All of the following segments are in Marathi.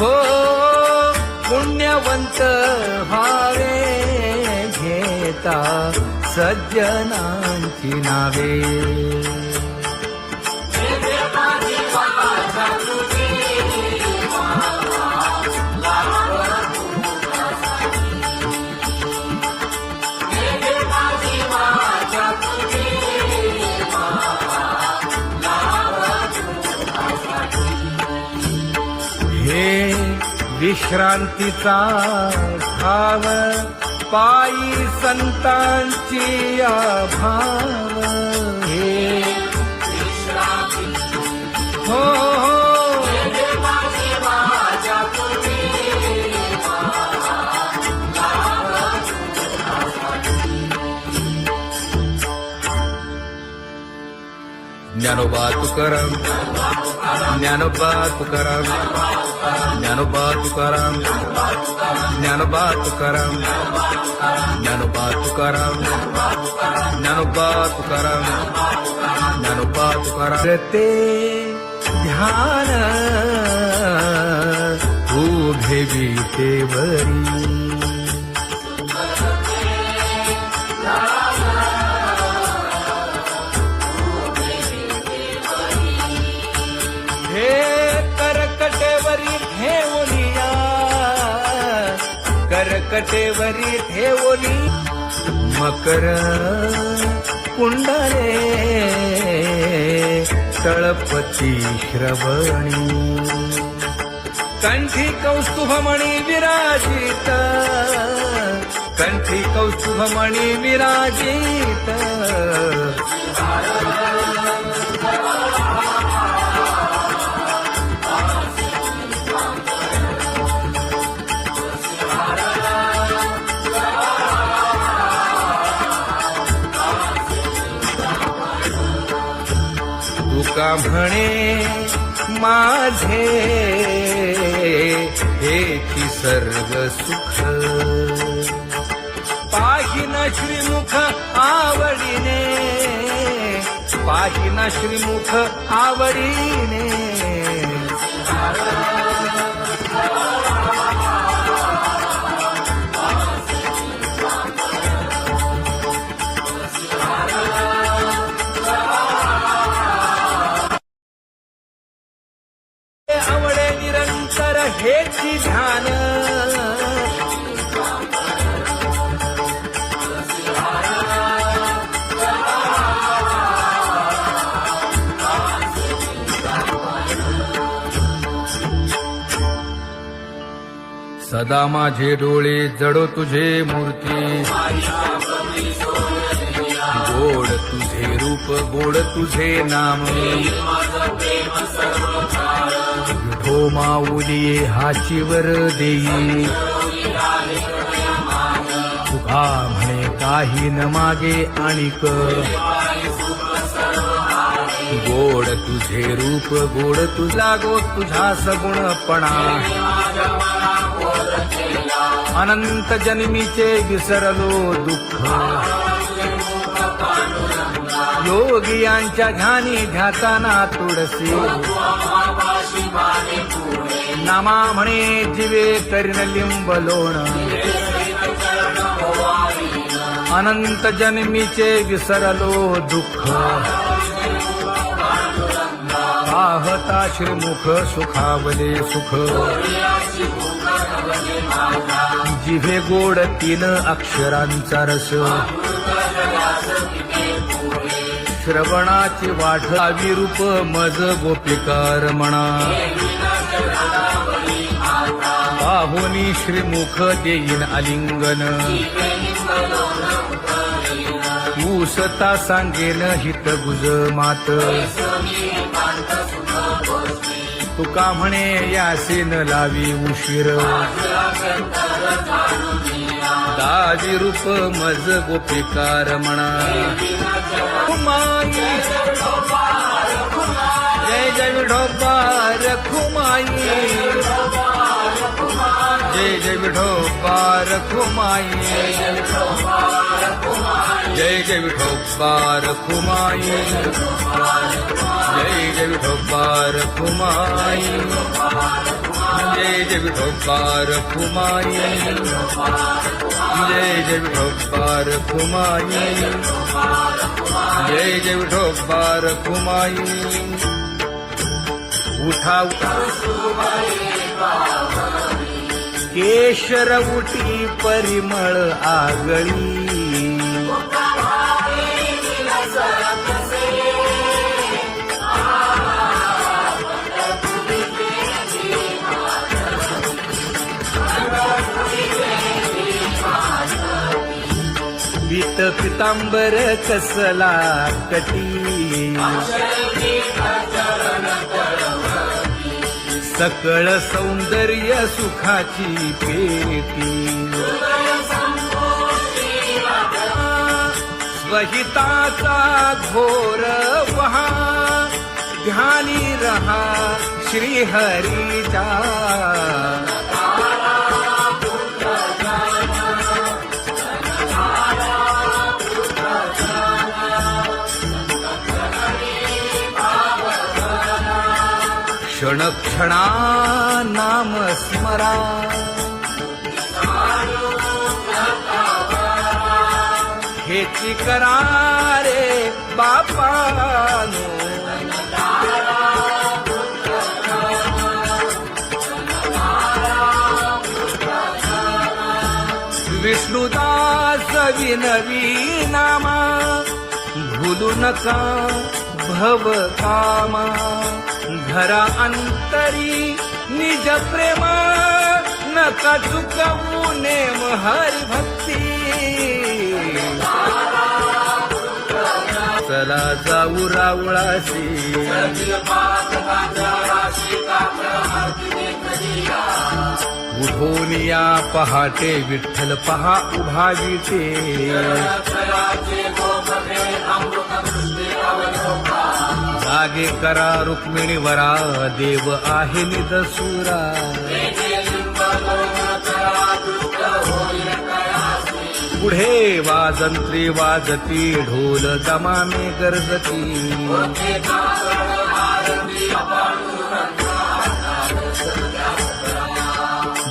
हो पुण्यवंत व्हावे घेता सज्जनांची नावे. हे विश्रांतीचा ठाव पायी संतांची भाव. हे हो ज्ञानोबा तुकाराम, ज्ञानोबा तुकाराम, ज्ञानोबा तुकाराम, ज्ञानोबा तुकाराम, ज्ञानोबा तुकाराम, ज्ञानोबा तुकाराम, ज्ञानोबा तुकाराम. ते ध्यान उभे विटेवरी. करकटेवरी ठेवलिया, करकटेवरी ठेवली मकर कुंडले तळपती श्रवणी. कंठी कौस्तुभमणी विराजित, कंठी कौस्तुभमणी विराजित. तुका म्हणे माझे हेची सर्व सुख. पाहिना श्रीमुख आवडीने, पाहिना श्रीमुख आवडीने. आवडे निरंतर हेची ध्यान. सदा माझे डोळे जडो तुझे मूर्ती. गोड तुझे रूप, गोड तुझे नाम. विठो माऊली हाचीवर देई. तुका म्हणे काही न मागे आणिक. गोड तुझे रूप, गोड तुझा गो तुझा सगुणपणा. अनंत जन्मीचे विसरलो दुःख. योगियांच्या ध्यानी ध्याताना तुळसी. नामा म्हणे जीवे करीन लिंबलोण. अनंत जन्मीचे विसरलो दुःख. पाहता श्रीमुख सुखावले सुख. जिभे गोड तीन अक्षरांचा रस. श्रवणाची वाट विरूप मज गोपिकार म्हणा. पाहुनी श्रीमुख देईन आलिंगन. ऊसता सांगेन हित गुज मात. तुका म्हणे यासीन लावी उशीर. दाजी रूप मज गोपिकार म्हणा. जय जय विठोबा रखुमाई. जय जय विठोबा रखुमाई. जय जय विठोबा रखुमाई. जय जय विठोबा रखुमाई. जय जय विठोबार कुमाई, जय जय विठोबार कुमाई, जय जय विठोबार कुमाई. उठा केशर उटी परिमळ आगळी, पीत पितांबर कसला कटी, सकळ सौंदर्य सुखाची पेटी. स्वहिताचा घोर वहा, ध्यानी रहा श्रीहरीचा. क्षण क्षणा नाम स्मरा, हेची करा रे बापानो. विष्णुदास विनवी नामा, भूलू नका भव कामा. घरा अंतरी निज प्रेम, नका चुकवू नेम हरी भक्ती. चला जाऊ रावळाशी, उठून या पहाटे विठ्ठल पहा उभा विटे. जागे करा रुक्मिणी वरा, देव आहे निदसुरा. पुढे वाजंत्री वाजती, ढोल दमामे गरजती.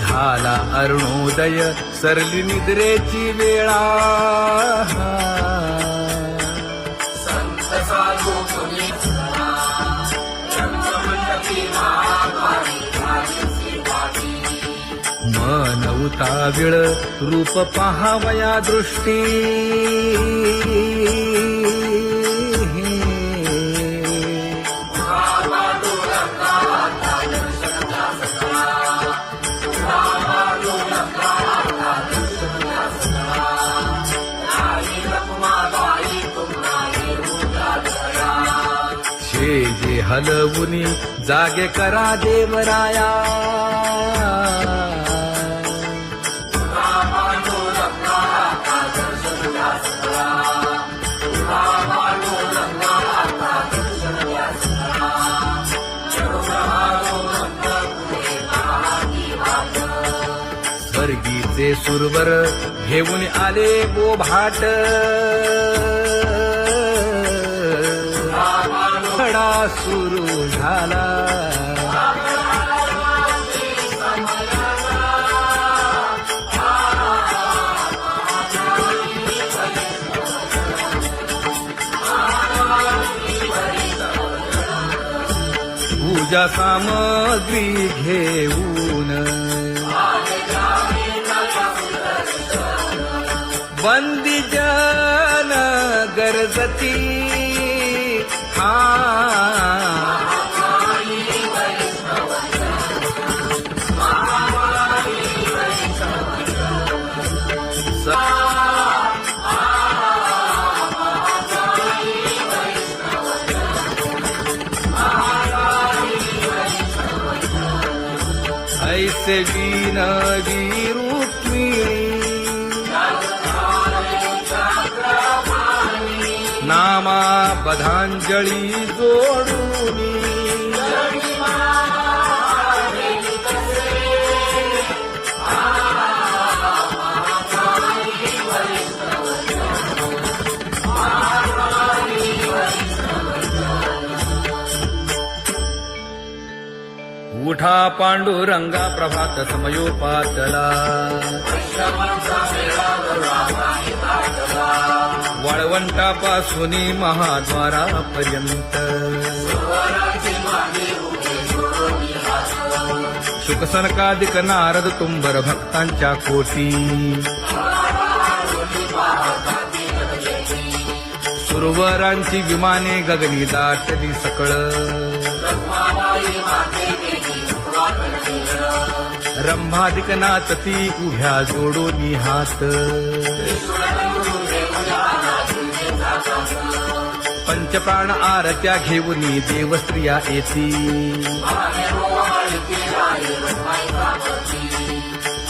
झाला अरुणोदय, सरली निद्रेची वेळा. मन उताविळ रूप पहावया दृष्टी. जे हलवुनी जागे करा देवराया. स्वर्गीचे सुरवर घेऊन आले बोभाट. खडा सुरू झाला, पूजा सामग्री घेऊन. बंदी जन गरजती, ऐसे विनवी रुक्मिणी, नामा बधांजळी जोडूनी. उठ मोठा पांडुरंगा प्रभात समयोपातला वाळवंटापासून महाद्वारापर्यंत शुकसनकादिक नारद तुंबर भक्तांच्या कोटी सुरवरांची विमाने गगनी दाटली सकळ रंभादिक नाचती उभ्या जोडोनी हात पंचप्राण आरत्या घेऊनी देवस्त्रिया येती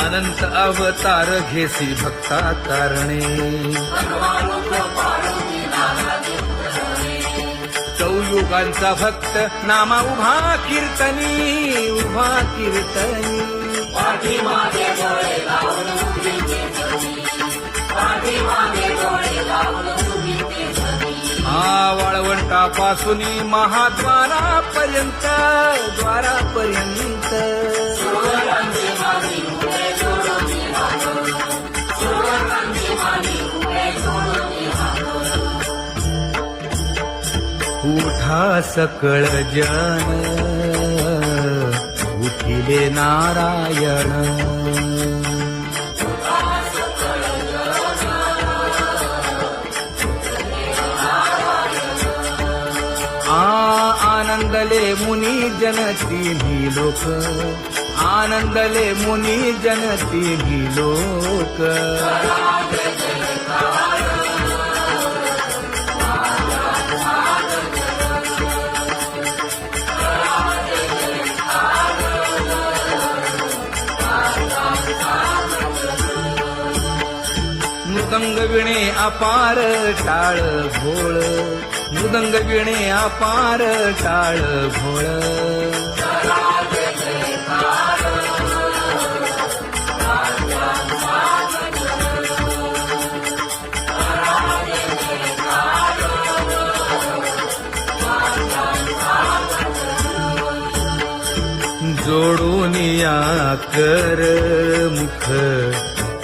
अनंत अवतार घेसी भक्ता कारणे चौयुगांचा भक्त नामा उभा कीर्तनी वाळवंटापासून महाद्वारापर्यंत उठा सकळ जन उठिले नारायण आनंदले मुनी जन तिन्ही लोक आनंदले मुनी जन तिन्ही लोक मृदंग विणे अपार टाळ भोळ मृदंग विणे अपार टाळ भोळ जोडूनिया कर मुख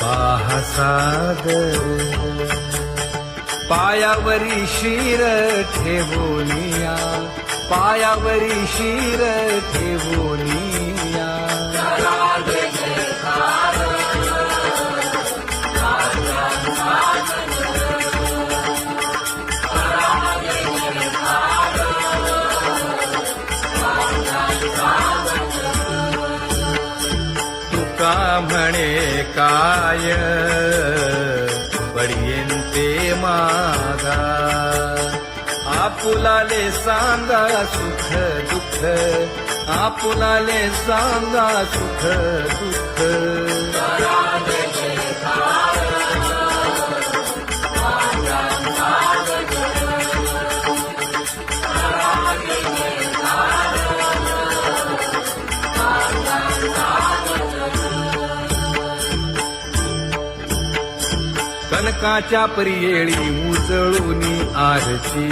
पाहा सागर पायावरी शिर ठेवोनिया पायावरी शिर ठेवोनिया तुका म्हणे काय बडियेंते मागा आपुलाले सांगा सुख दुःख आपुलाले सांगा सुख दुःख कनकाच्या परियेळी उजळूनी आरती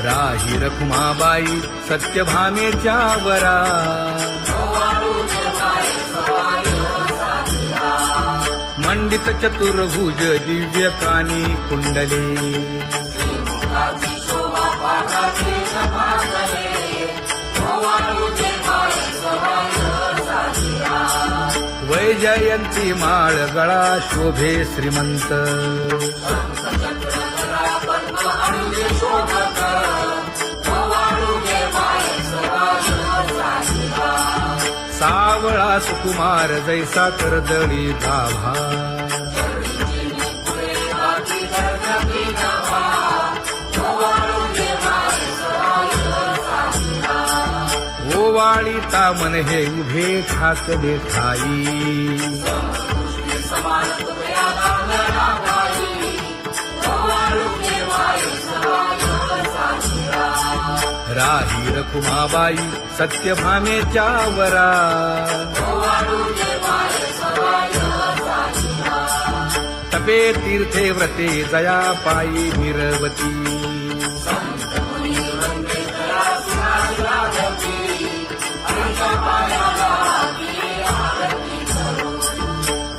राही रखुमाबाई सत्यभामेच्या वरा मंडित चतुर्भुज दिव्य कानी कुंडले वैजयंती माळ गळा शोभे श्रीमंत सावळा सुकुमार जैसा करदळी गाभा ओवाळीता मन हे उभे ठाकले ठाई राही रखुमाबाई सत्यभामेच्या वरा जपे तीर्थे व्रते जया पायी निरवती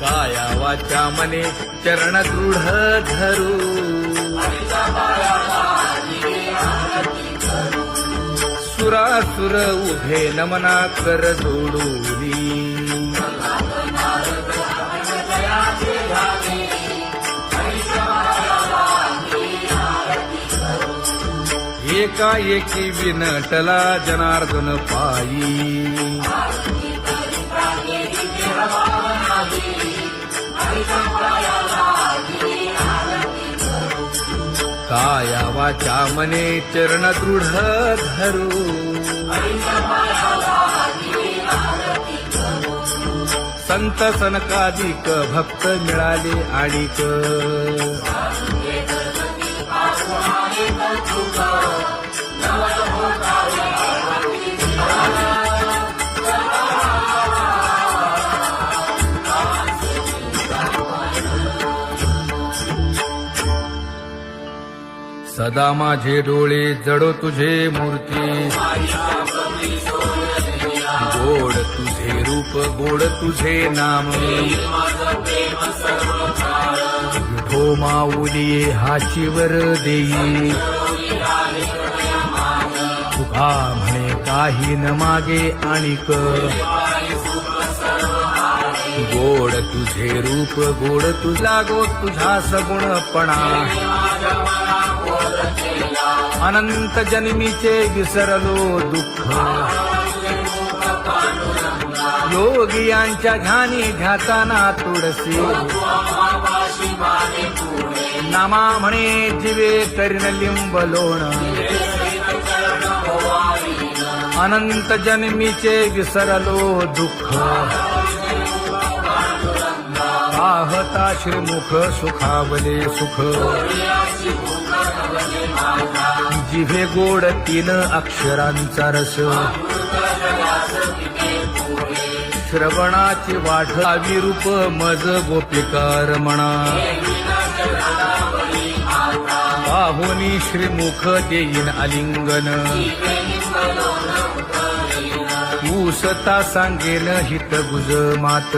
काया वाचा मने चरण दृढ धरू सुरासुर उभे नमना कर जोडूनी एकाएकी विनटला जनार्दन पायी काया वाचा मने चरण दृढ धरू संत सनकादिक भक्त मिळाले आणिक सदा माझे डोळे जडो तुझे मूर्ती गोड तुझे रूप गोड तुझे नाम विठो माऊली हाचीवर देई तुका म्हणे काही न मागे आणिक गोड तुझे रूप गोड तुझा गो तुझा सगुणपणा अनंत जन्मीचे विसरलो दुःख योगियांच्या ध्यानी ध्याताना तुळसी नामा म्हणे जीवे करीन लिंब लोण अनंत जन्मीचे विसरलो दुःख पाहता श्रीमुख सुखावले सुख जिभे गोड तीन अक्षरांचा रस श्रवणाची वाट अविरूप मज गोपिकार म्हणा पाहुनी श्रीमुख देईन आलिंगन ऊसता सांगेन हित गुज मात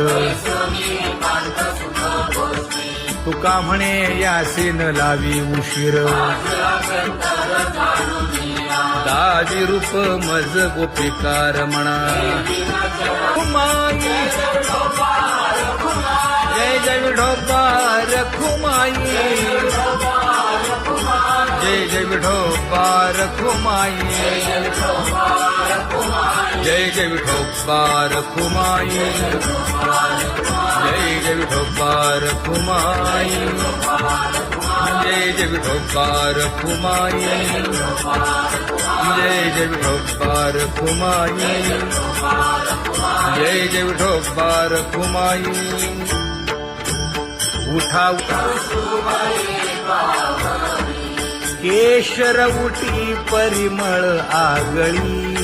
तुका म्हणे यासीन लावी उशीर दाजी रूप मज गोपिकार म्हणा जय जय विठोबार खुमाई जय जय विठोबार खुमाई जय जय विठोबार खुमाई जय जय विठोबार खुमाई जय जय विठोबार खुमाई जय जय विठोबार खुमाई जय जय विठोबार खुमाई उठा केशर उटी परिमळ आगळी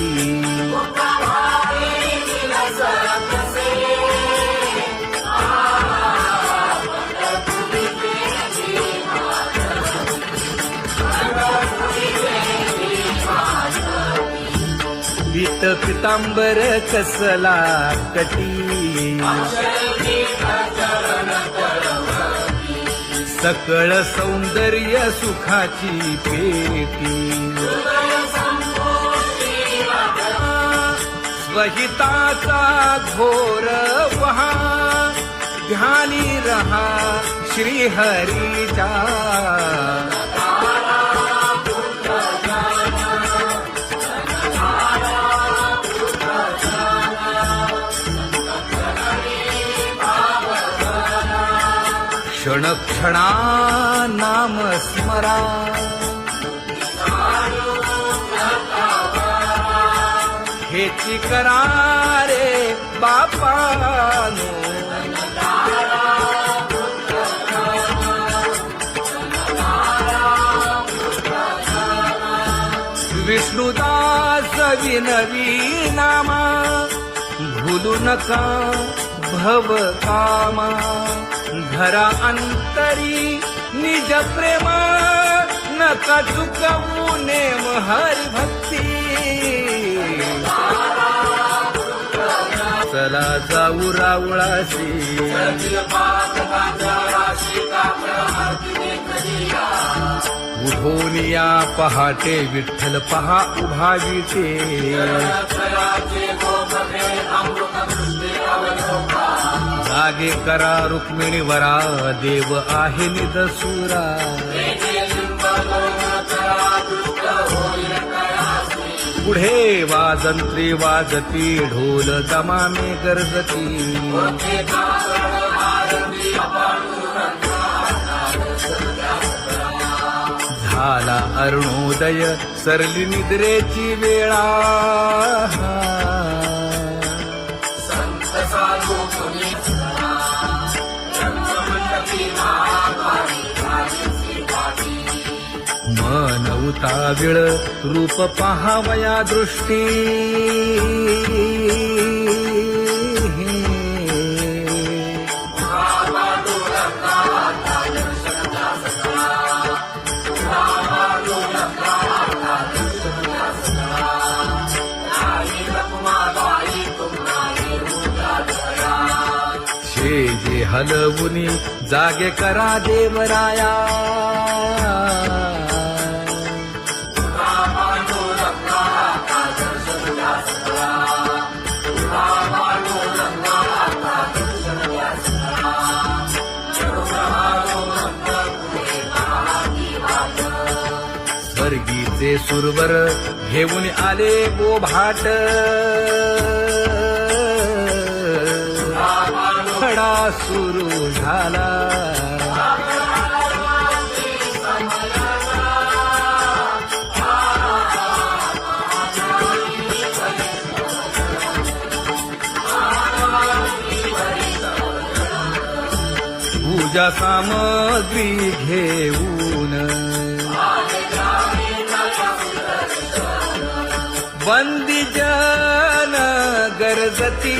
पीत पितांबर कसला कटी सकळ सौंदर्य सुखाची पेटी स्वहिताचा घोर वहा ध्यानी रहा श्रीहरीचा क्षण क्षणा नाम स्मरा हेची करा रे बापानो विष्णुदास विनवी नामा भूलू नका भव कामा धरा अंतरी निज प्रेम नका चुकवू नेम हरी भक्ती चला जाऊ रावळाशी उठून या पहाटे विठ्ठल पहा उभा विटे जागे करा रुक्मिणी वरा देव आहे निदसुरा पुढे वाजंत्री वाजती ढोल दमामे गरजती झाला अरुणोदय सरली निद्रेची वेळा मन उताविळ रूप पहावया दृष्टी शेजे हलवुनी जागे करा देवराया स्वर्गीचे सुरवर घेऊन आले बोभाट खडा सुरू झाला पूजा सामग्री घेऊन बंदी जन गरजती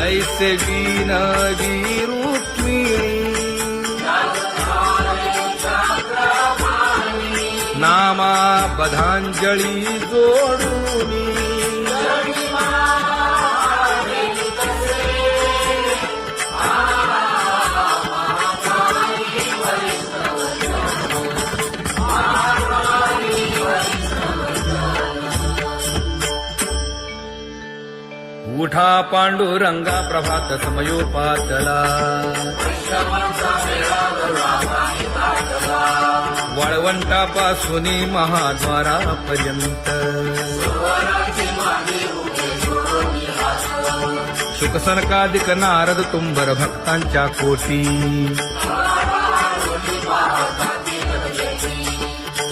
ऐसे विनवी रुक्मिणी नामा बधांजळी जोडूनी उठा पांडुरंगा प्रभात समयोपातला वाळवंटापासून महाद्वारापर्यंत शुकसनकादिक नारद तुंबर भक्तांच्या कोटी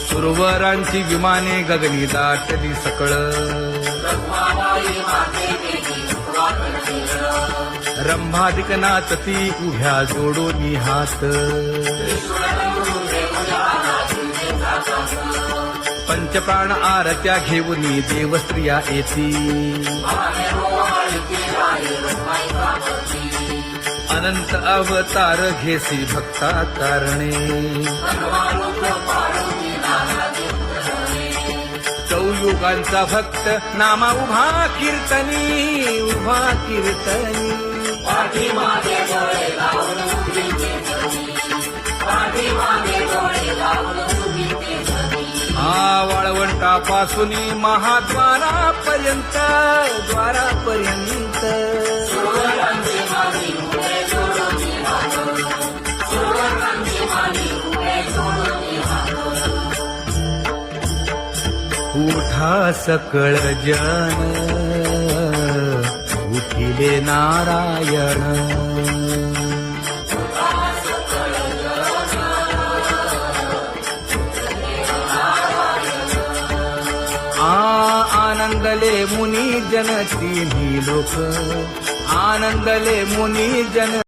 सुरवरांची विमाने गगनी दाटली सकळ रंभादिक नाचती उभ्या जोडोनी हात पंचप्राण आरत्या घेऊनी देवस्त्रिया येती अनंत अवतार घेसी भक्ता कारणे चौयुगांचा भक्त नामा उभा कीर्तनी उभा कीर्तनी वाळवंटापासून महाद्वारापर्यंत द्वारापर्यंत उठा सकळ जन उठिले नारायण आनंदले मुनी जन तिन्ही लोक आनंदले मुनी जन